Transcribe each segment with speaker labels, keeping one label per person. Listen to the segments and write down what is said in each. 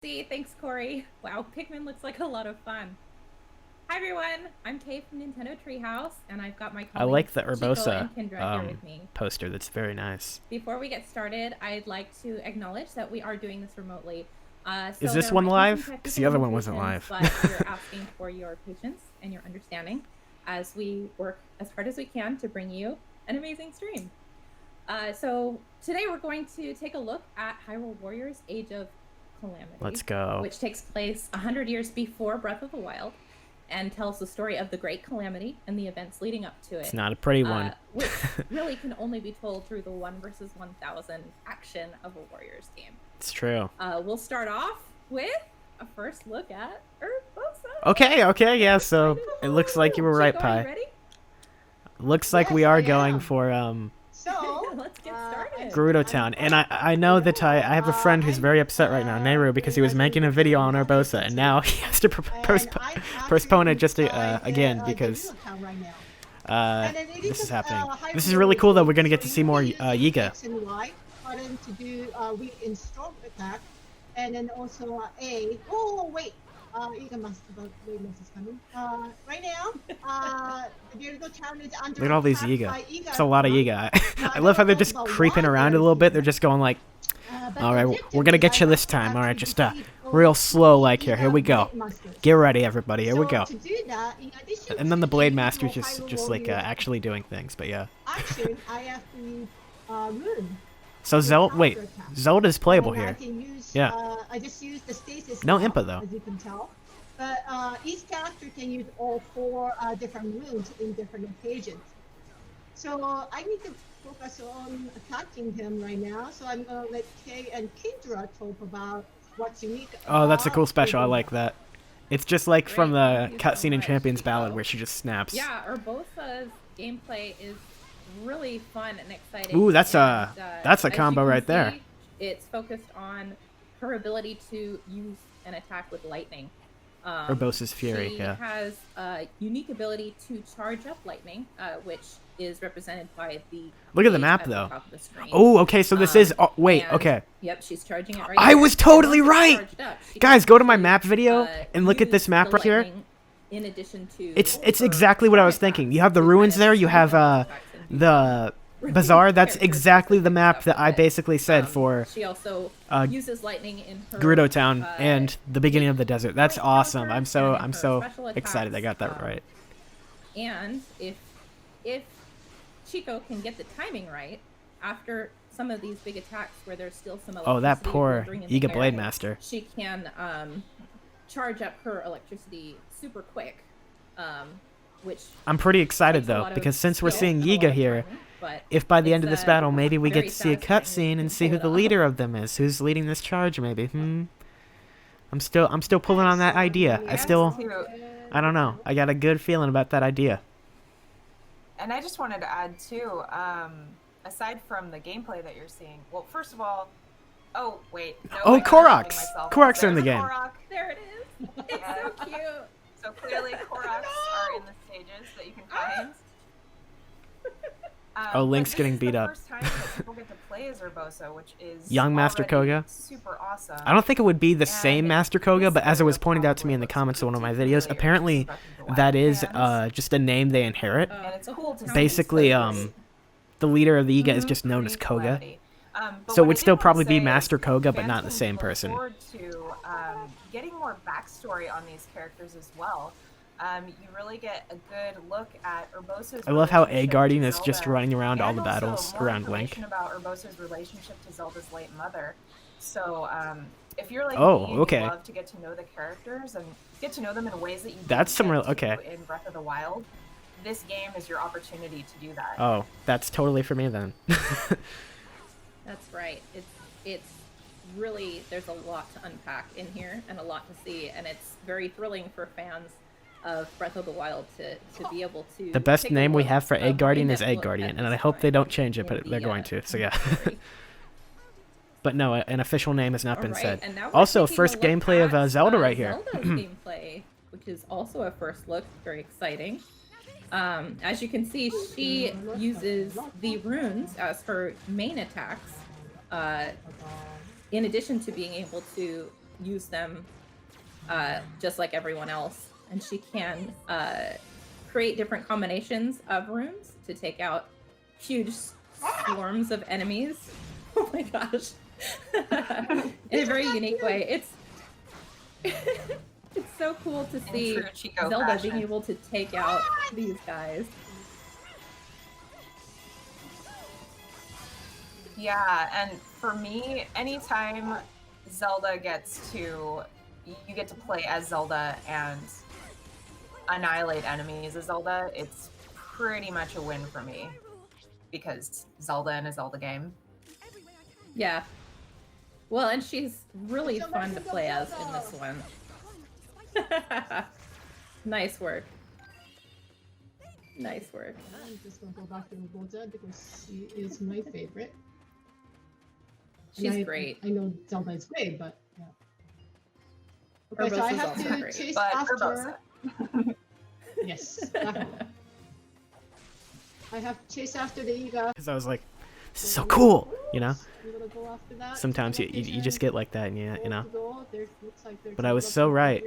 Speaker 1: See, thanks, Corey. Wow, Pikmin looks like a lot of fun. Hi, everyone. I'm Kay from Nintendo Treehouse, and I've got my
Speaker 2: I
Speaker 1: colleagues
Speaker 2: like the
Speaker 1: Chico
Speaker 2: Urbosa
Speaker 1: and Kendra here with me.
Speaker 2: poster. That's very nice.
Speaker 1: Before we get started, I'd like to acknowledge that we are doing this remotely.
Speaker 2: Is
Speaker 1: So
Speaker 2: this
Speaker 1: there
Speaker 2: one
Speaker 1: might be
Speaker 2: live?
Speaker 1: some
Speaker 2: Because
Speaker 1: technical
Speaker 2: the other one wasn't
Speaker 1: limitations,
Speaker 2: live.
Speaker 1: but we're asking for your patience and your understanding as we work as hard as we can to bring you an amazing stream. So today we're going to take a look at Hyrule Warriors: Age of Calamity.
Speaker 2: Let's go.
Speaker 1: Which takes place 100 years before Breath of the Wild and tells the story of the Great Calamity and the events leading up to it.
Speaker 2: It's not a pretty one.
Speaker 1: Which really can only be told through the 1 versus 1,000 action of a Warriors game.
Speaker 2: It's true.
Speaker 1: We'll start off with a first look at Urbosa.
Speaker 2: Okay, yeah, so it looks like you were right,
Speaker 1: Chico,
Speaker 2: Pi.
Speaker 1: ready?
Speaker 2: Looks like we are going for
Speaker 1: So let's get started.
Speaker 2: Gerudo Town, and I know that I have a friend who's very upset right now, Nehru, because he was making a video on Urbosa, and now he has to postpone it just again because this is happening. This is really cool though. We're gonna get to see more Yiga.
Speaker 3: To do reinstall attack, and then also A. Oh wait, Yiga must is coming. Right now, the Gerudo Town is under.
Speaker 2: Look at all these
Speaker 3: attack
Speaker 2: Yiga.
Speaker 3: by Yiga.
Speaker 2: It's a lot of Yiga. I love how they're just creeping around a little bit. They're just going like, all right, we're gonna get you this time. All right, just real slow like here. Here we go. Get ready, everybody. Here we go. And then the Blade Master's just like actually doing things. But yeah.
Speaker 3: Action, I have to rune.
Speaker 2: So Zelda's playable here. Yeah.
Speaker 3: I just use the stasis.
Speaker 2: No Impa though.
Speaker 3: As you can tell. But each character can use all 4 different runes in different occasions. So I need to focus on attacking him right now. So I'm gonna let Kay and Kendra talk about what's unique.
Speaker 2: Oh, that's a cool special. I like that. It's just like from the cutscene in Champion's Ballad where she just snaps.
Speaker 1: Yeah, Urbosa's gameplay is really fun and exciting.
Speaker 2: Ooh, that's a combo right there.
Speaker 1: It's focused on her ability to use an attack with lightning.
Speaker 2: Urbosa's Fury,
Speaker 1: she
Speaker 2: yeah.
Speaker 1: has a unique ability to charge up lightning, which is represented by the.
Speaker 2: Look at the map though.
Speaker 1: The
Speaker 2: oh, okay, so this is. Oh, wait, okay.
Speaker 1: Yep, she's charging it right.
Speaker 2: I was totally right. Guys, go to my map video and look at this map right here.
Speaker 1: In addition to.
Speaker 2: It's exactly what I was thinking. You have the ruins there. You have the bazaar. That's exactly the map that I basically said for.
Speaker 1: She also uses lightning in her
Speaker 2: Gerudo Town and the beginning of the desert. That's awesome. I'm so excited I got that right.
Speaker 1: And if Chico can get the timing right after some of these big attacks where there's still some electricity.
Speaker 2: Oh, that poor Yiga Blade
Speaker 1: air,
Speaker 2: Master.
Speaker 1: She can charge up her electricity super quick. Which
Speaker 2: I'm pretty excited though, because since we're seeing Yiga here, if by the end of this battle maybe we get to see a cutscene and see who the leader of them is, who's leading this charge maybe. I'm still pulling on that idea. I don't know. I got a good feeling about that idea.
Speaker 4: And I just wanted to add too, aside from the gameplay that you're seeing, well, first of all, oh wait, no,
Speaker 2: Koroks! Koroks are in the game.
Speaker 4: Korok.
Speaker 1: There it is. It's so cute.
Speaker 4: So clearly Koroks are in the stages that you can find.
Speaker 2: Oh, Link's getting beat up.
Speaker 4: First time that people get to play as Urbosa, which is
Speaker 2: young Master Koga.
Speaker 4: Super awesome.
Speaker 2: I don't think it would be the same Master Koga, but as it was pointed out to me in the comments of one of my videos, apparently that is just a name they inherit.
Speaker 4: And it's cool to
Speaker 2: basically, the leader of the Yiga is just known as Koga. So it would still probably be Master Koga, but not the same person.
Speaker 4: Getting more backstory on these characters as well. You really get a good look at Urbosa's.
Speaker 2: I love how A Guardian is just running around all the battles around Link.
Speaker 4: About Urbosa's relationship to Zelda's late mother. So if you're like
Speaker 2: me,
Speaker 4: you love to get to know the characters and get to know them in ways that you
Speaker 2: that's some real
Speaker 4: in Breath of the Wild. This game is your opportunity to do that.
Speaker 2: Oh, that's totally for me then.
Speaker 1: That's right. It's really, there's a lot to unpack in here and a lot to see, and it's very thrilling for fans of Breath of the Wild to be able to.
Speaker 2: The best name we have for Egg Guardian is Egg Guardian, and I hope they don't change it, but they're going to. So yeah. But no, an official name has not been said. Also, first gameplay of Zelda right here.
Speaker 1: Zelda's gameplay, which is also a first look, very exciting. As you can see, she uses the runes as her main attacks, in addition to being able to use them just like everyone else. And she can create different combinations of runes to take out huge swarms of enemies. Oh my gosh. In a very unique way. It's so cool to see Zelda being able to take out these guys.
Speaker 4: Yeah, and for me, anytime Zelda gets to, you get to play as Zelda and annihilate enemies as Zelda, it's pretty much a win for me. Because Zelda in a Zelda game.
Speaker 1: Yeah. Well, and she's really fun to play as in this one. Nice work. Nice work.
Speaker 3: I'm just gonna go back to Urbosa because she is my favorite.
Speaker 1: She's great.
Speaker 3: I know Zelda is great, but yeah. Okay, so I have to chase after. Yes, definitely. I have to chase after the Iga.
Speaker 2: Because I was like, this is so cool, you know?
Speaker 3: I'm gonna go after that.
Speaker 2: Sometimes you just get like that, and you know?
Speaker 3: Looks like
Speaker 2: But I was so right.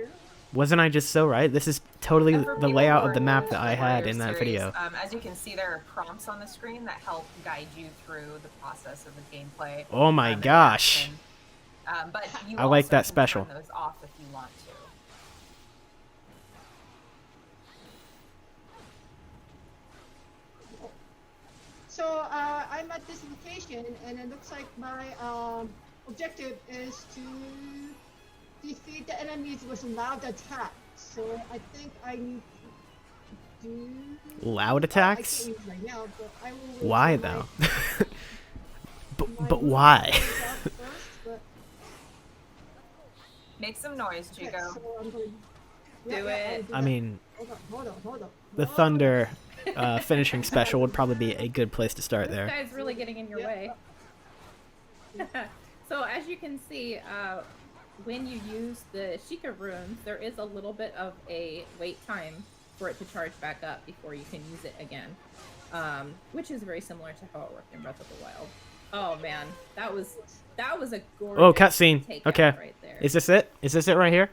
Speaker 2: Wasn't I just so right? This is totally the layout of the map that I had in that video.
Speaker 4: As you can see, there are prompts on the screen that help guide you through the process of the gameplay.
Speaker 2: Oh my gosh.
Speaker 4: But you
Speaker 2: I like
Speaker 4: also
Speaker 2: that
Speaker 4: can
Speaker 2: special.
Speaker 4: turn those off if you want to.
Speaker 3: So I'm at this location, and it looks like my objective is to defeat the enemies with loud attacks. So I think I need to do
Speaker 2: Loud attacks?
Speaker 3: I can't use right now, but I will
Speaker 2: Why though? but why?
Speaker 4: Make some noise, Chico.
Speaker 1: Do it.
Speaker 2: I mean,
Speaker 3: hold on.
Speaker 2: the thunder finishing special would probably be a good place to start there.
Speaker 1: This guy's really getting in your way. So as you can see, when you use the Sheikah runes, there is a little bit of a wait time for it to charge back up before you can use it again, which is very similar to how it worked in Breath of the Wild. Oh man, that was a gorgeous.
Speaker 2: Oh, cutscene. Okay,
Speaker 1: right there.
Speaker 2: Is this it? Is this it right here?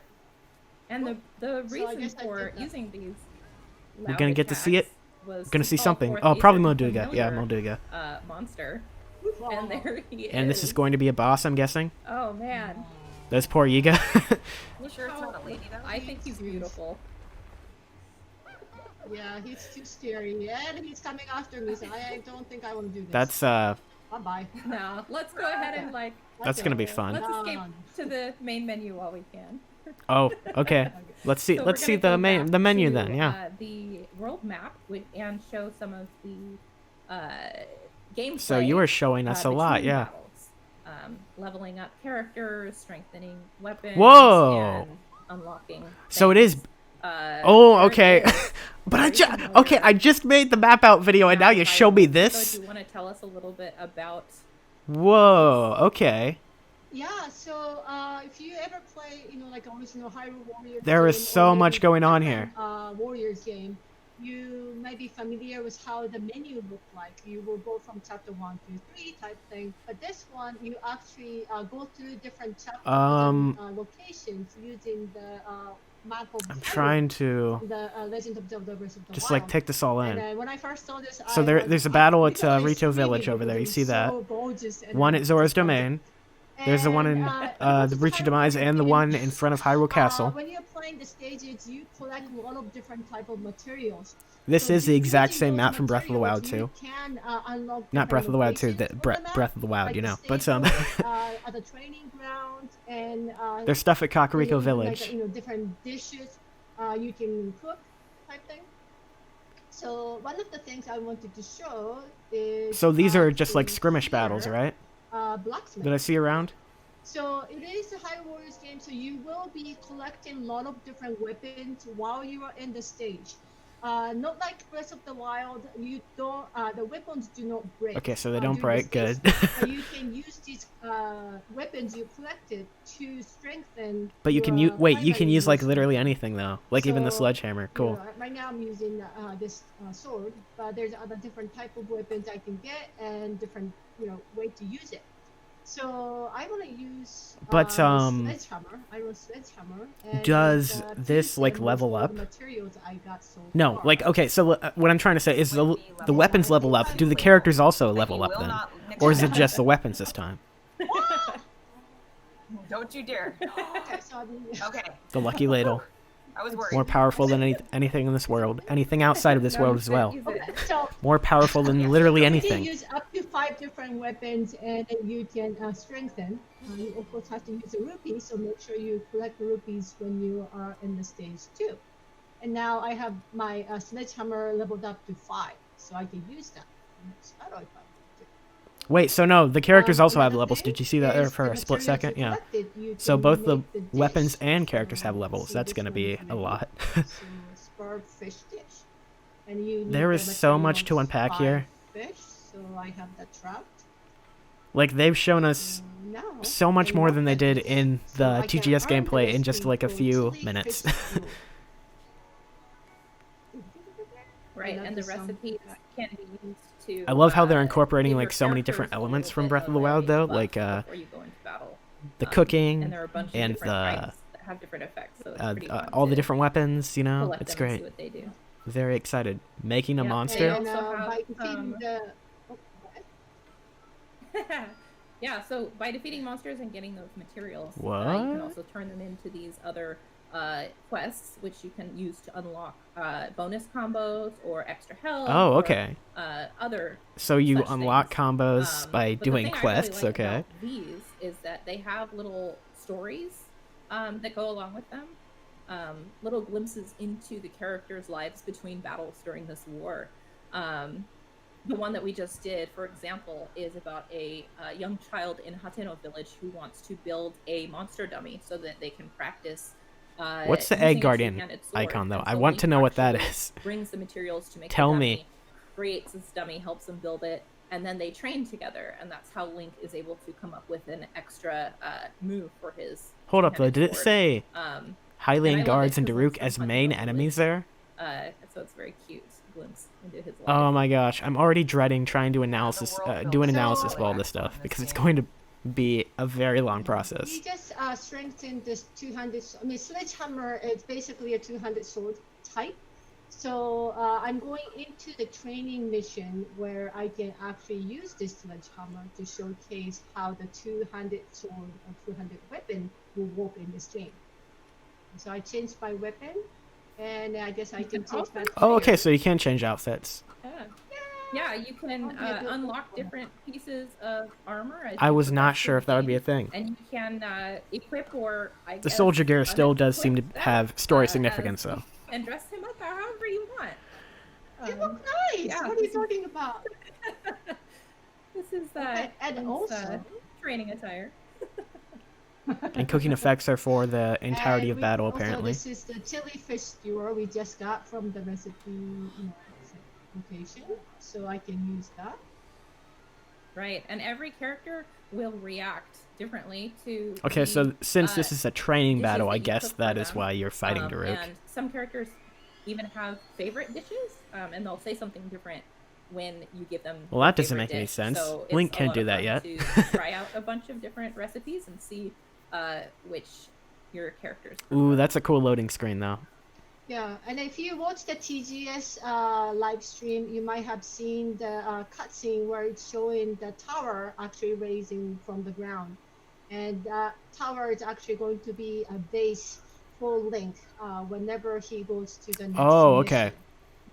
Speaker 1: And the reason for using these,
Speaker 2: we're gonna get to see it.
Speaker 1: Was
Speaker 2: gonna see something.
Speaker 1: forth
Speaker 2: Oh, probably
Speaker 1: a
Speaker 2: Molduga. Yeah,
Speaker 1: familiar,
Speaker 2: Molduga.
Speaker 1: Monster. And there he is.
Speaker 2: And this is going to be a boss, I'm guessing.
Speaker 1: Oh man.
Speaker 2: That's poor Yiga.
Speaker 4: You sure it's not a lady though?
Speaker 1: I think he's beautiful.
Speaker 3: Yeah, he's too scary, and he's coming after me, so I don't think I want to do this.
Speaker 2: That's
Speaker 3: Bye-bye.
Speaker 1: No, let's go ahead and like.
Speaker 2: That's gonna be fun.
Speaker 1: Let's escape to the main menu while we can.
Speaker 2: Oh, okay. Let's see.
Speaker 1: So
Speaker 2: let's see
Speaker 1: we're
Speaker 2: the
Speaker 1: gonna go
Speaker 2: menu
Speaker 1: back
Speaker 2: then.
Speaker 1: to,
Speaker 2: Yeah.
Speaker 1: The world map and show some of the gameplay.
Speaker 2: So you were showing us a lot,
Speaker 1: between
Speaker 2: yeah.
Speaker 1: battles. Leveling up characters, strengthening weapons.
Speaker 2: Whoa.
Speaker 1: And unlocking.
Speaker 2: So it is. Oh, okay. But I just made the map out video, and now you show me this.
Speaker 1: So do you want to tell us a little bit about?
Speaker 2: Whoa. Okay.
Speaker 3: Yeah, so if you ever play, like original Hyrule Warriors,
Speaker 2: There is so much going on here.
Speaker 3: Warriors game, you might be familiar with how the menu looked like. You will go from chapter 1 to 3 type thing, but this one you actually go through different chapters and locations using the map of
Speaker 2: I'm trying to
Speaker 3: the Legend of Zelda Breath of the
Speaker 2: just
Speaker 3: Wild.
Speaker 2: like take this all in.
Speaker 3: And when I first saw this,
Speaker 2: So there's a battle at Rito Village over there. You see that? One at Zora's Domain. There's the one in the Breach of Demise and the one in front of Hyrule Castle.
Speaker 3: When you're playing the stages, you collect a lot of different type of materials.
Speaker 2: This
Speaker 3: So
Speaker 2: is the exact
Speaker 3: using
Speaker 2: same
Speaker 3: those
Speaker 2: map from Breath of the Wild
Speaker 3: materials,
Speaker 2: 2.
Speaker 3: you can unlock
Speaker 2: Not Breath of the Wild 2,
Speaker 3: locations on the map,
Speaker 2: Breath of the Wild,
Speaker 3: like
Speaker 2: you know.
Speaker 3: the
Speaker 2: But
Speaker 3: stables, at the training ground, and
Speaker 2: there's stuff at Kakariko
Speaker 3: like,
Speaker 2: Village.
Speaker 3: different dishes you can cook type thing. So one of the things I wanted to show is
Speaker 2: So these are just like
Speaker 3: actually
Speaker 2: skirmish battles,
Speaker 3: here,
Speaker 2: right?
Speaker 3: Blacksmith.
Speaker 2: Did I see around?
Speaker 3: So it is a Hyrule Warriors game, so you will be collecting a lot of different weapons while you are in the stage. Not like Breath of the Wild, you don't. The weapons do not break.
Speaker 2: Okay, so they don't
Speaker 3: during the
Speaker 2: break. Good.
Speaker 3: stage. So you can use these weapons you collected to strengthen.
Speaker 2: But you can
Speaker 3: your
Speaker 2: wait. You
Speaker 3: primary
Speaker 2: can use like
Speaker 3: weapons.
Speaker 2: literally anything though, like even the
Speaker 3: So,
Speaker 2: sledgehammer. Cool.
Speaker 3: Right now I'm using this sword, but there's other different type of weapons I can get and different way to use it. So I want to use
Speaker 2: But,
Speaker 3: sledgehammer. Iron sledgehammer. And
Speaker 2: does
Speaker 3: use,
Speaker 2: this, like,
Speaker 3: and
Speaker 2: level
Speaker 3: all
Speaker 2: up?
Speaker 3: the materials I got so
Speaker 2: No,
Speaker 3: far.
Speaker 2: like, okay, so what I'm trying to say is the weapons level up. Do the characters also level up then? Or is it just the weapons this time?
Speaker 4: Don't you dare.
Speaker 3: Okay, so
Speaker 4: Okay.
Speaker 2: The lucky ladle.
Speaker 4: I was worried.
Speaker 2: More powerful than anything in this world. Anything outside of this world as well.
Speaker 3: So
Speaker 2: More powerful than literally
Speaker 3: you
Speaker 2: anything.
Speaker 3: can use up to 5 different weapons, and then you can strengthen. You of course have to use a rupee, so make sure you collect the rupees when you are in the stage 2. And now I have my sledgehammer leveled up to 5, so I can use that.
Speaker 2: Wait, so no, the characters also have
Speaker 3: another
Speaker 2: levels.
Speaker 3: thing
Speaker 2: Did you see that there
Speaker 3: is
Speaker 2: for
Speaker 3: the
Speaker 2: a split
Speaker 3: materials
Speaker 2: second?
Speaker 3: you
Speaker 2: Yeah.
Speaker 3: collected, you
Speaker 2: So
Speaker 3: can
Speaker 2: both the
Speaker 3: make the
Speaker 2: weapons
Speaker 3: dish.
Speaker 2: and characters have levels.
Speaker 3: See
Speaker 2: That's
Speaker 3: this
Speaker 2: going to
Speaker 3: one
Speaker 2: be
Speaker 3: is
Speaker 2: a
Speaker 3: made.
Speaker 2: lot.
Speaker 3: So spur fish dish. And you need
Speaker 2: There
Speaker 3: the
Speaker 2: is so much to
Speaker 3: materials
Speaker 2: unpack
Speaker 3: 5
Speaker 2: here.
Speaker 3: Fish, so I have the trout.
Speaker 2: Like, they've shown us
Speaker 3: Now,
Speaker 2: so much
Speaker 3: I
Speaker 2: more
Speaker 3: want
Speaker 2: than they
Speaker 3: the
Speaker 2: did
Speaker 3: dish,
Speaker 2: in
Speaker 3: so
Speaker 2: the
Speaker 3: I can
Speaker 2: TGS
Speaker 3: earn the
Speaker 2: gameplay in
Speaker 3: dish
Speaker 2: just
Speaker 3: to
Speaker 2: like a
Speaker 3: go
Speaker 2: few
Speaker 3: chili
Speaker 2: minutes.
Speaker 3: fish stew.
Speaker 1: Right,
Speaker 3: And
Speaker 1: and the
Speaker 3: that is some-
Speaker 1: recipes can be used to.
Speaker 2: I love how they're incorporating
Speaker 1: give
Speaker 2: like
Speaker 1: your
Speaker 2: so many
Speaker 1: characters
Speaker 2: different
Speaker 1: a
Speaker 2: elements
Speaker 1: little
Speaker 2: from
Speaker 1: bit
Speaker 2: Breath of the
Speaker 1: a
Speaker 2: Wild though,
Speaker 1: buff
Speaker 2: like
Speaker 1: before you go into battle.
Speaker 2: the
Speaker 1: And
Speaker 2: cooking
Speaker 1: there are a bunch of
Speaker 2: and
Speaker 1: different
Speaker 2: the
Speaker 1: items that have different effects, so it's pretty fun
Speaker 2: all the
Speaker 1: to
Speaker 2: different weapons, you know,
Speaker 1: collect
Speaker 2: it's
Speaker 1: them and see
Speaker 2: great.
Speaker 1: what they do.
Speaker 2: Very excited. Making a
Speaker 1: Yeah,
Speaker 2: monster.
Speaker 3: And
Speaker 1: also have,
Speaker 3: by defeating the... Oh, what?
Speaker 1: Yeah, so by defeating monsters and getting those materials, you
Speaker 2: What?
Speaker 1: can also turn them into these other quests, which you can use to unlock bonus combos or extra health.
Speaker 2: Oh,
Speaker 1: or,
Speaker 2: okay.
Speaker 1: Other.
Speaker 2: So you
Speaker 1: such
Speaker 2: unlock
Speaker 1: things.
Speaker 2: combos by
Speaker 1: But the
Speaker 2: doing
Speaker 1: thing I
Speaker 2: quests,
Speaker 1: really like
Speaker 2: okay.
Speaker 1: about these is that they have little stories that go along with them, little glimpses into the characters' lives between battles during this war. The one that we just did, for example, is about a young child in Hateno village who wants to build a monster dummy so that they can practice.
Speaker 2: What's the
Speaker 1: using
Speaker 2: Egg
Speaker 1: a
Speaker 2: Guardian
Speaker 1: two-handed sword.
Speaker 2: icon though?
Speaker 1: And
Speaker 2: I
Speaker 1: so
Speaker 2: want
Speaker 1: Link
Speaker 2: to know what that
Speaker 1: actually
Speaker 2: is.
Speaker 1: Brings the materials to make.
Speaker 2: Tell
Speaker 1: the
Speaker 2: me.
Speaker 1: dummy, creates this dummy, helps them build it, and then they train together, and that's how Link is able to come up with an extra move for his.
Speaker 2: Hold up though,
Speaker 1: two-handed
Speaker 2: did it
Speaker 1: sword.
Speaker 2: say
Speaker 1: And
Speaker 2: Hylian
Speaker 1: I love
Speaker 2: guards
Speaker 1: it
Speaker 2: and
Speaker 1: 'cause
Speaker 2: Daruk
Speaker 1: it's so
Speaker 2: as
Speaker 1: fun
Speaker 2: main
Speaker 1: to
Speaker 2: enemies
Speaker 1: live.
Speaker 2: there?
Speaker 1: So it's very cute glimpse into his life.
Speaker 2: Oh my gosh, I'm already dreading trying to
Speaker 4: world
Speaker 2: do an
Speaker 4: feels
Speaker 2: analysis
Speaker 3: so
Speaker 2: of all this
Speaker 4: relaxing
Speaker 2: stuff
Speaker 4: in
Speaker 2: because
Speaker 4: this
Speaker 2: it's
Speaker 4: game.
Speaker 2: going to be a very long process.
Speaker 3: You just strengthen this 200. I mean, sledgehammer is basically a 200 sword type. So I'm going into the training mission where I can actually use this sledgehammer to showcase how the 200 sword or 200 weapon will work in this game. So I changed my weapon, and I guess I can change my.
Speaker 2: Oh, okay,
Speaker 3: player.
Speaker 2: so you can change outfits.
Speaker 1: Yeah, you can
Speaker 3: Oh, yeah, good
Speaker 1: unlock
Speaker 3: one.
Speaker 1: different pieces of armor. As
Speaker 2: I
Speaker 1: you
Speaker 2: was not
Speaker 1: progress
Speaker 2: sure
Speaker 1: through
Speaker 2: if that would be a
Speaker 1: the
Speaker 2: thing.
Speaker 1: game, and you can equip or I
Speaker 2: The
Speaker 1: guess,
Speaker 2: soldier gear still does seem to
Speaker 1: unequip
Speaker 2: have
Speaker 1: them,
Speaker 2: story
Speaker 1: as-
Speaker 2: significance though.
Speaker 1: and dress him up however you want.
Speaker 3: They look nice.
Speaker 1: yeah,
Speaker 3: What are you
Speaker 1: this is-
Speaker 3: talking about?
Speaker 1: This is
Speaker 3: And
Speaker 1: Link's,
Speaker 3: also,
Speaker 1: training attire.
Speaker 2: And cooking effects are for the entirety
Speaker 3: and
Speaker 2: of battle
Speaker 3: also,
Speaker 2: apparently.
Speaker 3: This is the chili fish skewer we just got from the recipe location, so I can use that.
Speaker 1: Right, and every character will react differently to.
Speaker 2: Okay, so
Speaker 1: the,
Speaker 2: since this is a training
Speaker 1: dishes
Speaker 2: battle,
Speaker 1: that
Speaker 2: I
Speaker 1: you
Speaker 2: guess
Speaker 1: cook for
Speaker 2: that is
Speaker 1: them.
Speaker 2: why you're fighting Daruk.
Speaker 1: And some characters even have favorite dishes, and they'll say something different when you give them.
Speaker 2: Well,
Speaker 1: their
Speaker 2: that doesn't
Speaker 1: favorite
Speaker 2: make any
Speaker 1: dish.
Speaker 2: sense.
Speaker 1: So it's
Speaker 2: Link
Speaker 1: a
Speaker 2: can't
Speaker 1: lot
Speaker 2: do
Speaker 1: of
Speaker 2: that
Speaker 1: fun
Speaker 2: yet.
Speaker 1: To try out a bunch of different recipes and see which your characters.
Speaker 2: Ooh,
Speaker 1: prefer.
Speaker 2: that's a cool loading screen though.
Speaker 3: Yeah, and if you watch the TGS live stream, you might have seen the cutscene where it's showing the tower actually raising from the ground. And that tower is actually going to be a base for Link whenever he goes to the next
Speaker 2: Oh, okay.
Speaker 3: mission.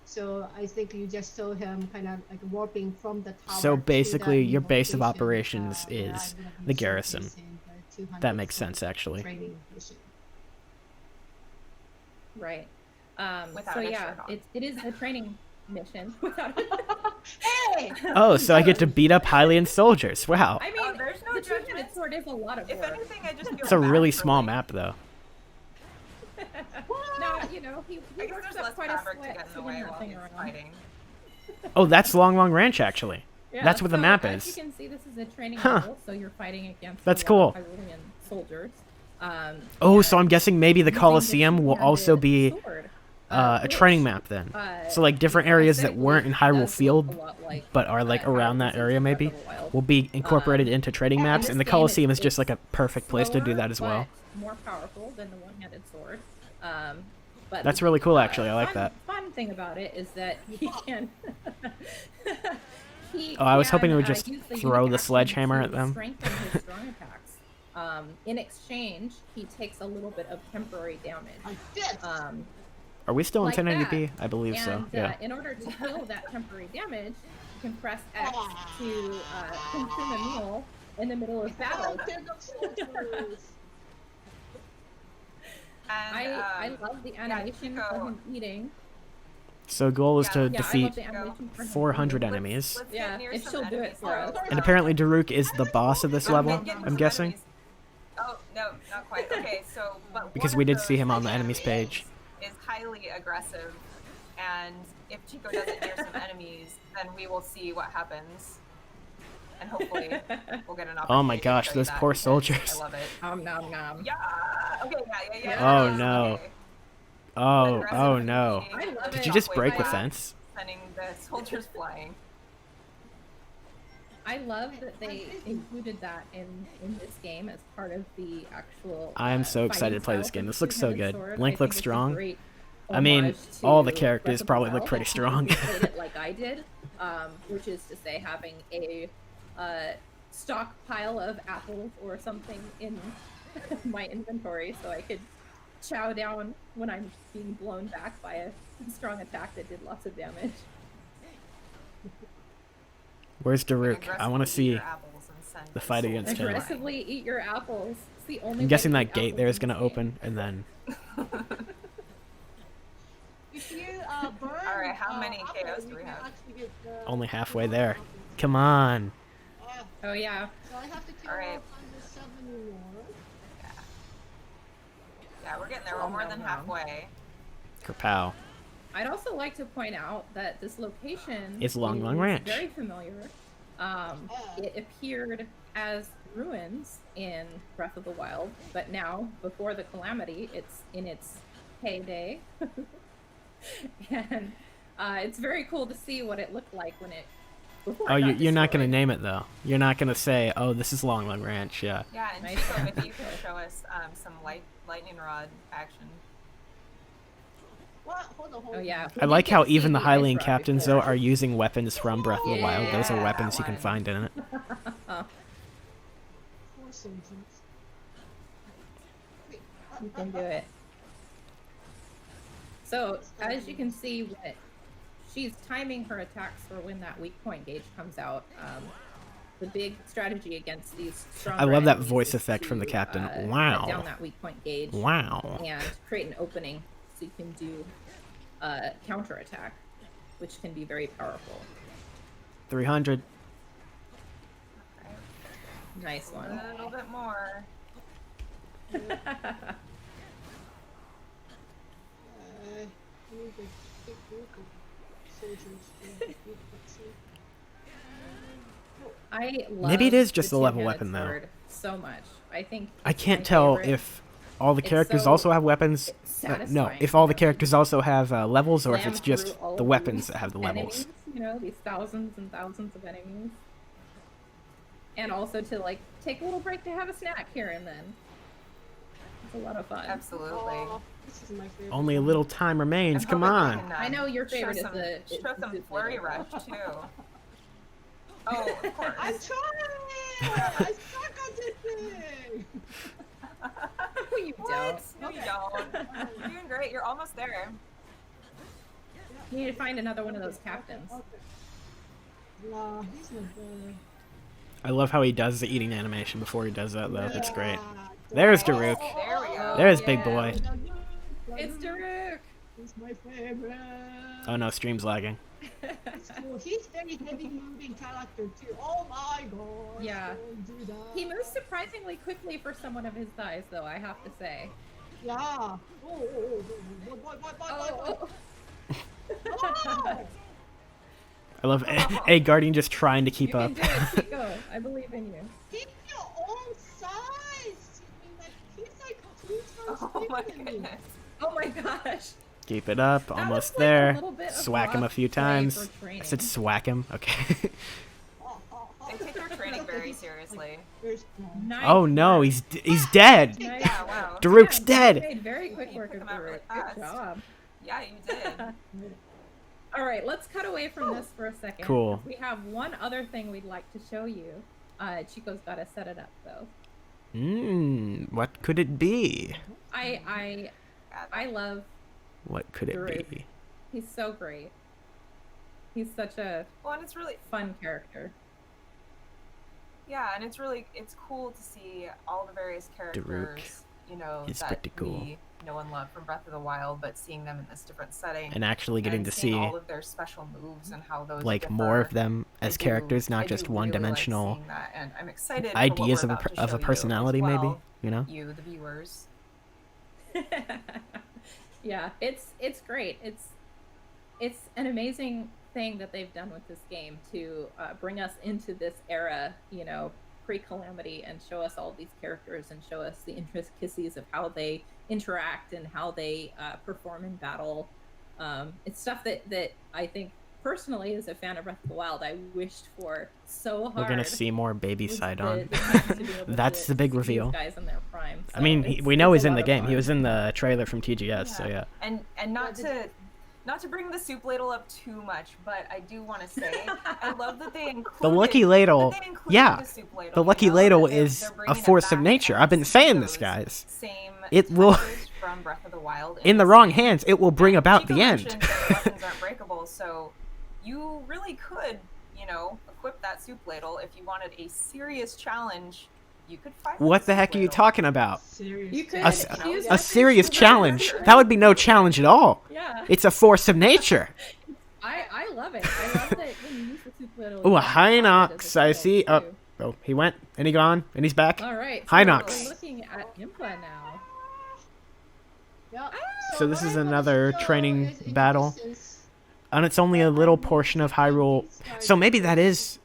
Speaker 3: So I think you just saw him kind of like warping from the tower.
Speaker 2: So
Speaker 3: to
Speaker 2: basically,
Speaker 3: that
Speaker 2: your
Speaker 3: new
Speaker 2: base of
Speaker 3: location,
Speaker 2: operations
Speaker 3: where I'm
Speaker 2: is
Speaker 3: gonna be
Speaker 2: the garrison.
Speaker 3: showcasing the 200
Speaker 2: That makes
Speaker 3: sword
Speaker 2: sense actually.
Speaker 3: training mission.
Speaker 1: Right.
Speaker 4: Without
Speaker 1: So
Speaker 4: a
Speaker 1: yeah,
Speaker 4: shirt on.
Speaker 1: it is a training mission. Without
Speaker 3: Hey!
Speaker 2: Oh, so I get to beat up Hylian soldiers. Wow.
Speaker 1: I mean,
Speaker 4: Oh, there's no
Speaker 1: the two-handed
Speaker 4: judgment.
Speaker 1: sword is a lot of
Speaker 4: If
Speaker 1: work.
Speaker 4: anything, I just feel
Speaker 2: It's a
Speaker 4: bad
Speaker 2: really
Speaker 4: for
Speaker 2: small
Speaker 4: Link.
Speaker 2: map though.
Speaker 1: No, you know, he
Speaker 4: I guess
Speaker 1: works
Speaker 4: there's
Speaker 1: up
Speaker 4: less
Speaker 1: quite a
Speaker 4: fabric to
Speaker 1: sweat
Speaker 4: get in
Speaker 1: to
Speaker 4: the
Speaker 1: get
Speaker 4: way
Speaker 1: that
Speaker 4: while
Speaker 1: thing
Speaker 4: he's
Speaker 1: around.
Speaker 4: fighting.
Speaker 2: Oh, that's Long Long Ranch actually.
Speaker 1: Yeah,
Speaker 2: That's what the
Speaker 1: so
Speaker 2: map
Speaker 1: as
Speaker 2: is.
Speaker 1: you can see, this is a training
Speaker 2: Huh.
Speaker 1: level, so you're fighting against
Speaker 2: That's
Speaker 1: a lot of
Speaker 2: cool.
Speaker 1: Hyrulean soldiers.
Speaker 2: Oh, so
Speaker 1: and
Speaker 2: I'm guessing maybe the
Speaker 1: using
Speaker 2: Colosseum will also
Speaker 1: two-handed
Speaker 2: be
Speaker 1: sword.
Speaker 2: a training map then. So like different areas that weren't in Hyrule Field, but are like around that area maybe, will be incorporated into training maps, and the Colosseum is just like a perfect place to do that as well.
Speaker 1: More powerful than the one-handed sword. But
Speaker 2: that's really cool, actually. I like that.
Speaker 1: Fun thing about it is that he can.
Speaker 2: I was hoping he would just throw the sledgehammer at them.
Speaker 1: Strengthen his strong attacks. In exchange, he takes a little bit of temporary damage.
Speaker 2: Are we still in
Speaker 1: like
Speaker 2: 1080p? I believe so. Yeah.
Speaker 1: In order to heal that temporary damage, you can press X to consume a meal in the middle of battle. I love the animation of him eating.
Speaker 2: So goal is to defeat 400 enemies.
Speaker 1: Yeah, if she'll do it for us.
Speaker 2: And apparently Daruk is the boss of this level, I'm guessing.
Speaker 4: Oh, no, not quite. Okay, so... But
Speaker 2: because we did see him on the enemies page.
Speaker 4: Is highly aggressive, and if Chico doesn't near some enemies, then we will see what happens. And hopefully we'll get an opportunity.
Speaker 2: Oh my gosh, those poor soldiers.
Speaker 4: I love it.
Speaker 1: Nom nom.
Speaker 4: Yeah! Okay, yeah.
Speaker 2: Oh no.
Speaker 4: Okay.
Speaker 2: Oh no. Did you just break the fence?
Speaker 4: Sending the soldiers flying.
Speaker 1: I love that they included that in this game as part of the actual.
Speaker 2: I am so excited to play this game. This looks so good. Link looks strong. I mean, all the characters probably look pretty strong.
Speaker 1: Like I did, which is to say, having a stockpile of apples or something in my inventory, so I could chow down when I'm being blown back by a strong attack that did lots of damage.
Speaker 2: Where's Daruk? I want to see the fight against him.
Speaker 1: Aggressively eat your apples. It's the only
Speaker 2: I'm guessing that gate there is going to open, and then...
Speaker 4: Alright, how many KOs do we have?
Speaker 2: Only halfway there. Come on.
Speaker 1: Oh yeah.
Speaker 3: So I have to kill 7 more.
Speaker 4: Yeah, we're getting there. We're more than halfway.
Speaker 2: Kerpow.
Speaker 1: I'd also like to point out that this location
Speaker 2: is Long Ranch.
Speaker 1: Very familiar. It appeared as ruins in Breath of the Wild, but now, before the Calamity, it's in its heyday. And it's very cool to see what it looked like when it.
Speaker 2: Oh, you're not going to name it though. You're not going to say, "Oh, this is Long Ranch." Yeah.
Speaker 4: Yeah, and Chico, if you can show us some lightning rod action.
Speaker 3: What? Hold on.
Speaker 1: Oh yeah.
Speaker 2: I like how even the Hylian captains though are using weapons from Breath of the Wild. Those are weapons you can find in it.
Speaker 1: You can do it. So, as you can see, she's timing her attacks for when that weak point gauge comes out. The big strategy against these stronger
Speaker 2: I love that
Speaker 1: enemies
Speaker 2: voice
Speaker 1: is
Speaker 2: effect from the
Speaker 1: to,
Speaker 2: captain.
Speaker 1: cut
Speaker 2: Wow.
Speaker 1: down that weak point gauge.
Speaker 2: Wow.
Speaker 1: And create an opening so you can do a counterattack, which can be very powerful.
Speaker 2: 300.
Speaker 1: Nice one.
Speaker 4: A little bit more.
Speaker 1: I love
Speaker 2: Maybe it is just
Speaker 1: the
Speaker 2: a level
Speaker 1: two-handed
Speaker 2: weapon though.
Speaker 1: sword so much. I think
Speaker 2: I can't
Speaker 1: my
Speaker 2: tell
Speaker 1: favorite.
Speaker 2: if all the characters
Speaker 1: so
Speaker 2: also have weapons. No, if all the characters also have levels, or if
Speaker 1: Slam
Speaker 2: it's just
Speaker 1: through all
Speaker 2: the
Speaker 1: of
Speaker 2: weapons
Speaker 1: these
Speaker 2: that have the
Speaker 1: enemies,
Speaker 2: levels.
Speaker 1: you know, these thousands and thousands of enemies. And also to like take a little break to have a snack here and then. It's a lot of fun.
Speaker 4: Absolutely.
Speaker 3: This is my favorite.
Speaker 2: Only a little time remains. Come on.
Speaker 1: I know your favorite is
Speaker 4: show
Speaker 1: the
Speaker 4: some flurry rush too. Oh, of course.
Speaker 3: I'm trying! I suck at this thing!
Speaker 1: You don't.
Speaker 4: No, you don't. You're doing great. You're almost there.
Speaker 1: You need to find another one of those captains.
Speaker 3: Okay. Nah, he's not good.
Speaker 2: I love how he does the eating animation before he does that though. That's great. There's Daruk.
Speaker 4: There we go.
Speaker 2: There's Big Boy.
Speaker 1: It's Daruk!
Speaker 3: He's my favorite.
Speaker 2: Oh no, stream's lagging.
Speaker 3: It's cool. He's very heavy moving character too. Oh my god.
Speaker 1: Yeah.
Speaker 3: Don't do that.
Speaker 1: He moves surprisingly quickly for someone of his size, though, I have to say.
Speaker 3: Yeah. Oh.
Speaker 2: I love a Guardian just trying to keep
Speaker 1: You
Speaker 2: up.
Speaker 1: can do it, Chico. I believe in you.
Speaker 3: Keep your own size. I mean, like, he's like 2 times
Speaker 4: Oh my
Speaker 3: bigger than me.
Speaker 4: goodness.
Speaker 1: Oh my gosh.
Speaker 2: Keep it up.
Speaker 1: That
Speaker 2: Almost
Speaker 1: was, like, a
Speaker 2: there.
Speaker 1: little bit of
Speaker 2: Swack him a
Speaker 1: rough
Speaker 2: few
Speaker 1: play
Speaker 2: times.
Speaker 1: for training.
Speaker 2: I said swack him. Okay.
Speaker 4: They take their training very seriously.
Speaker 1: Nice
Speaker 2: Oh no,
Speaker 1: work.
Speaker 2: he's dead.
Speaker 1: Nice.
Speaker 4: Yeah, wow.
Speaker 2: Daruk's
Speaker 1: Yeah,
Speaker 2: dead.
Speaker 1: you made very quick
Speaker 4: You
Speaker 1: work
Speaker 4: took
Speaker 1: of
Speaker 4: them out really
Speaker 1: Daruk. Good
Speaker 4: fast.
Speaker 1: job.
Speaker 4: Yeah, you did.
Speaker 1: All right, let's cut away from this for a second.
Speaker 2: Cool.
Speaker 1: We have one other thing we'd like to show you. Chico's got to set it up though.
Speaker 2: What could it be?
Speaker 1: I love
Speaker 2: What could it
Speaker 1: Daruk.
Speaker 2: be?
Speaker 1: He's so great. He's such a
Speaker 4: Well, and it's really
Speaker 1: fun character.
Speaker 4: Yeah, and it's cool to see all the various characters, you know,
Speaker 2: is
Speaker 4: that
Speaker 2: pretty cool.
Speaker 4: we know and love from Breath of the Wild, but seeing them in this different setting
Speaker 2: And actually getting to
Speaker 4: seeing
Speaker 2: see
Speaker 4: all of their special moves and how those
Speaker 2: like
Speaker 4: differ.
Speaker 2: more of them
Speaker 4: I
Speaker 2: as
Speaker 4: do-
Speaker 2: characters,
Speaker 4: I
Speaker 2: not
Speaker 4: do
Speaker 2: just
Speaker 4: really
Speaker 2: one-dimensional
Speaker 4: like seeing that, and I'm excited for
Speaker 2: ideas
Speaker 4: what
Speaker 2: of
Speaker 4: we're about to
Speaker 2: a
Speaker 4: show you
Speaker 2: personality,
Speaker 4: as
Speaker 2: maybe.
Speaker 4: well,
Speaker 2: You know?
Speaker 4: you, the viewers.
Speaker 1: Yeah, it's great. It's an amazing thing that they've done with this game to bring us into this era, you know, pre-Calamity, and show us all these characters and show us the intricacies of how they interact and how they perform in battle. It's stuff that I think personally, as a fan of Breath of the Wild, I wished for so hard.
Speaker 2: We're gonna see more baby
Speaker 1: was
Speaker 2: Sidon.
Speaker 1: the chance to be able
Speaker 2: That's
Speaker 1: to
Speaker 2: the big
Speaker 1: see these
Speaker 2: reveal.
Speaker 1: guys in their prime.
Speaker 2: I mean,
Speaker 1: So
Speaker 2: we know
Speaker 1: it's
Speaker 2: he's
Speaker 1: a
Speaker 2: in
Speaker 1: lot
Speaker 2: the
Speaker 1: of
Speaker 2: game. He
Speaker 1: fun.
Speaker 2: was in the trailer from TGS, so yeah.
Speaker 4: And not to bring the soup ladle up too much, but I do want to say I love that they included
Speaker 2: The Lucky Ladle,
Speaker 4: that they included
Speaker 2: yeah.
Speaker 4: the soup ladle,
Speaker 2: The Lucky
Speaker 4: you know,
Speaker 2: Ladle
Speaker 4: that they're
Speaker 2: is a
Speaker 4: bringing it
Speaker 2: force of
Speaker 4: back
Speaker 2: nature.
Speaker 4: and
Speaker 2: I've been
Speaker 4: using
Speaker 2: saying this,
Speaker 4: those
Speaker 2: guys.
Speaker 4: Same
Speaker 2: It will-
Speaker 4: touches from Breath of the Wild
Speaker 2: In the
Speaker 4: this
Speaker 2: wrong
Speaker 4: game.
Speaker 2: hands, it will bring
Speaker 4: And
Speaker 2: about
Speaker 4: Chico
Speaker 2: the end.
Speaker 4: mentioned that the weapons aren't breakable, so you really could, you know, equip that soup ladle if you wanted a serious challenge. You could fight.
Speaker 2: What the heck are you talking about?
Speaker 1: You could
Speaker 2: A, s-
Speaker 1: use
Speaker 2: a
Speaker 1: weapons
Speaker 2: serious
Speaker 1: to
Speaker 2: challenge?
Speaker 1: pressure.
Speaker 2: That would be no challenge at all.
Speaker 1: Yeah,
Speaker 2: It's a force of nature.
Speaker 1: I love it. I love that when you use the soup ladle.
Speaker 2: Ooh, a
Speaker 1: you can use it as
Speaker 2: Hinox, I
Speaker 1: shield,
Speaker 2: see. Oh,
Speaker 1: too.
Speaker 2: oh, he went, and he gone, and he's back.
Speaker 1: All right.
Speaker 2: Hinox.
Speaker 1: We're looking at Impa now.
Speaker 3: Yeah.
Speaker 2: So this
Speaker 3: what
Speaker 2: is
Speaker 3: I want to
Speaker 2: another
Speaker 3: show
Speaker 2: training
Speaker 3: is in the
Speaker 2: battle.
Speaker 3: distance,
Speaker 2: And it's only a little portion of Hyrule. So maybe that is,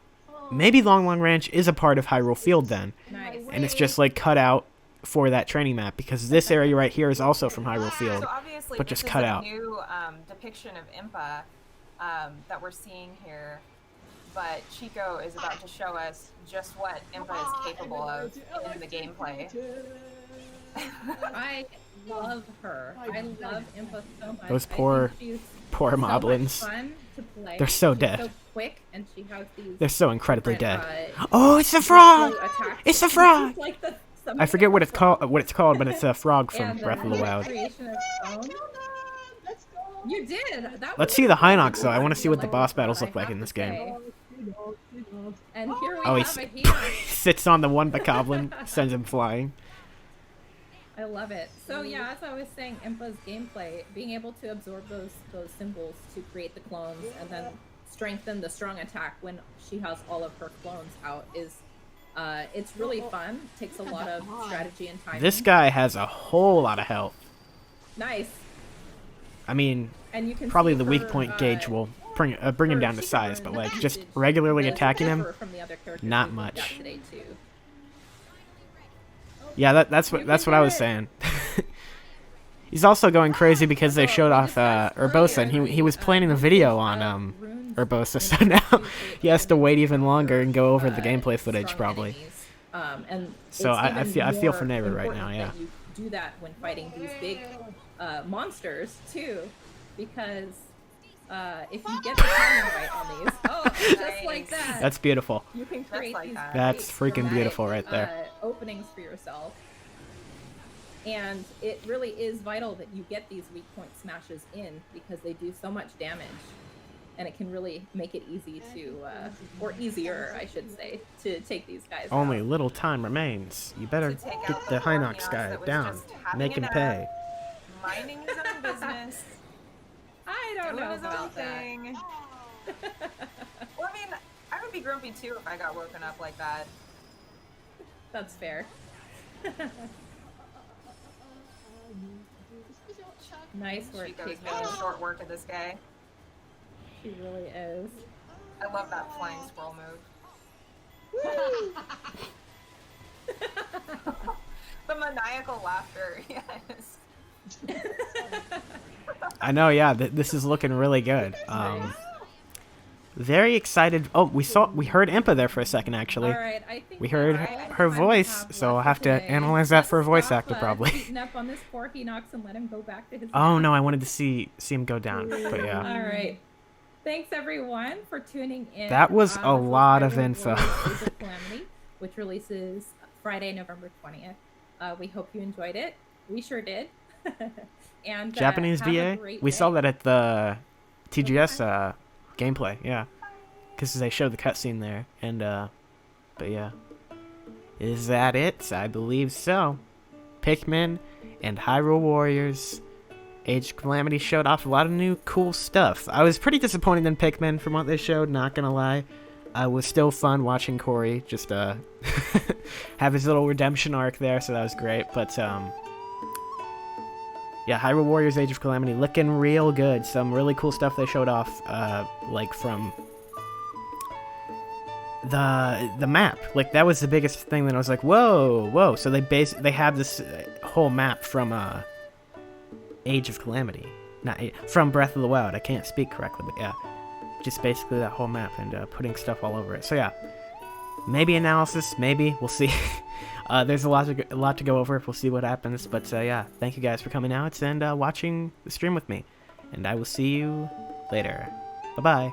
Speaker 2: maybe Long Long Ranch is a part of Hyrule Field then.
Speaker 1: Nice.
Speaker 2: And it's just like cut out for that training map, because this area right here is also from Hyrule Field.
Speaker 4: So obviously,
Speaker 2: but
Speaker 4: this
Speaker 2: just
Speaker 4: is
Speaker 2: cut
Speaker 4: a
Speaker 2: out.
Speaker 4: new depiction of Impa that we're seeing here. But Chico is about to show us just what Impa is capable of in the gameplay.
Speaker 1: I love her. I love Impa so much.
Speaker 2: Those
Speaker 1: I think
Speaker 2: poor
Speaker 1: she's
Speaker 2: Poor
Speaker 1: so much
Speaker 2: moblins.
Speaker 1: fun to play.
Speaker 2: They're so
Speaker 1: She's
Speaker 2: dead.
Speaker 1: So quick, and she has these.
Speaker 2: They're so incredibly
Speaker 1: different,
Speaker 2: dead.
Speaker 1: uh,
Speaker 2: Oh, it's a frog!
Speaker 1: attacks.
Speaker 2: It's a frog!
Speaker 1: Like the- some
Speaker 2: I
Speaker 1: of
Speaker 2: forget
Speaker 1: them
Speaker 2: what
Speaker 1: are
Speaker 2: it's called.
Speaker 1: frogs.
Speaker 2: What it's called, but it's a frog from
Speaker 1: And,
Speaker 2: Breath of the Wild.
Speaker 1: Creation of stone.
Speaker 3: Let's go.
Speaker 1: You did. That
Speaker 2: Let's
Speaker 1: was
Speaker 2: see the
Speaker 1: really
Speaker 2: Hinox, though. I
Speaker 1: cool.
Speaker 2: want to see what the boss battles
Speaker 1: I
Speaker 2: look like
Speaker 1: have
Speaker 2: in
Speaker 1: to
Speaker 2: this game.
Speaker 1: say.
Speaker 3: You
Speaker 1: And here we
Speaker 2: Oh,
Speaker 1: have a
Speaker 2: he
Speaker 1: Hinox.
Speaker 2: sits on the one bokoblin, sends him flying.
Speaker 1: I love it. So yeah, as I was saying, Impa's gameplay, being able to absorb those symbols to create the clones and then strengthen the strong attack when she has all of her clones out is it's really fun. Takes a lot of strategy and timing.
Speaker 2: This guy has a whole lot of health.
Speaker 1: Nice.
Speaker 2: I mean,
Speaker 1: And you can
Speaker 2: probably
Speaker 1: see
Speaker 2: the weak
Speaker 1: her,
Speaker 2: point gauge will bring him down to
Speaker 1: Chico
Speaker 2: size,
Speaker 1: and
Speaker 2: but
Speaker 1: the
Speaker 2: like just
Speaker 1: message
Speaker 2: regularly
Speaker 1: does
Speaker 2: attacking him,
Speaker 1: differ from the other characters
Speaker 2: not
Speaker 1: we've looked at
Speaker 2: much.
Speaker 1: today too.
Speaker 2: Yeah, that's what I was saying. He's also going crazy because they showed off Urbosa, and he was planning a video on Urbosa, so now he has to wait even longer and go over the gameplay footage probably.
Speaker 1: And
Speaker 2: So
Speaker 1: it's
Speaker 2: I feel
Speaker 1: even
Speaker 2: for Neighbor
Speaker 1: more
Speaker 2: right now,
Speaker 1: important
Speaker 2: yeah.
Speaker 1: that you do that when fighting these big monsters too, because if you get the timing right on these, just like that,
Speaker 2: That's beautiful.
Speaker 1: you can create
Speaker 4: like
Speaker 1: these
Speaker 4: that.
Speaker 2: That's
Speaker 1: great
Speaker 2: freaking beautiful
Speaker 1: dramatic,
Speaker 2: right there.
Speaker 1: Openings for yourself. And it really is vital that you get these weak point smashes in because they do so much damage. And it can really make it easy to, or easier, I should say, to take these guys
Speaker 2: Only
Speaker 1: out.
Speaker 2: little time remains. You better
Speaker 4: To take
Speaker 2: get
Speaker 4: out
Speaker 2: the
Speaker 4: the poor
Speaker 2: Hinox
Speaker 4: Hinox
Speaker 2: guy
Speaker 4: that was
Speaker 2: down.
Speaker 4: just having
Speaker 2: Make him
Speaker 4: it
Speaker 2: pay.
Speaker 4: Minding his own business.
Speaker 1: I don't
Speaker 4: doing
Speaker 1: know
Speaker 4: his own
Speaker 1: about that.
Speaker 4: thing. Well, I mean, I would be grumpy too if I got woken up like that.
Speaker 1: That's fair. Nice work,
Speaker 4: Chico's
Speaker 1: Chico.
Speaker 4: making short work of this guy.
Speaker 1: She really is.
Speaker 4: I love that flying squirrel move. The maniacal laughter, yes.
Speaker 2: I know, yeah. This is looking really good.
Speaker 1: Nice.
Speaker 2: Very excited. Oh, we heard Impa there for a second, actually.
Speaker 1: All right, I think
Speaker 2: We heard her voice, so I'll have to analyze that for a voice actor, probably.
Speaker 1: Beating up on this poor Hinox and let him go back to his
Speaker 2: Oh
Speaker 1: nap.
Speaker 2: no, I wanted to see him go down, but yeah.
Speaker 1: All right. Thanks everyone for tuning in.
Speaker 2: That was a lot of
Speaker 1: Hyrule
Speaker 2: info.
Speaker 1: Warriors Age of Calamity, which releases Friday, November 20th. We hope you enjoyed it. We sure did. And
Speaker 2: Japanese
Speaker 1: have a
Speaker 2: VA?
Speaker 1: great
Speaker 2: We saw
Speaker 1: day.
Speaker 2: that at the TGS gameplay, yeah. Because they showed the cutscene there, and but yeah. Is that it? I believe so. Pikmin and Hyrule Warriors Age of Calamity showed off a lot of new cool stuff. I was pretty disappointed in Pikmin from what they showed, not gonna lie. It was still fun watching Corey just have his little redemption arc there, so that was great. But yeah, Hyrule Warriors Age of Calamity looking real good. Some really cool stuff they showed off, like from the map. Like that was the biggest thing that I was like, whoa. So they have this whole map from Age of Calamity, from Breath of the Wild. I can't speak correctly, but yeah, just basically that whole map and putting stuff all over it. So yeah, maybe analysis, maybe we'll see. There's a lot to go over. We'll see what happens. But yeah, thank you guys for coming out and watching the stream with me, and I will see you later. Bye bye.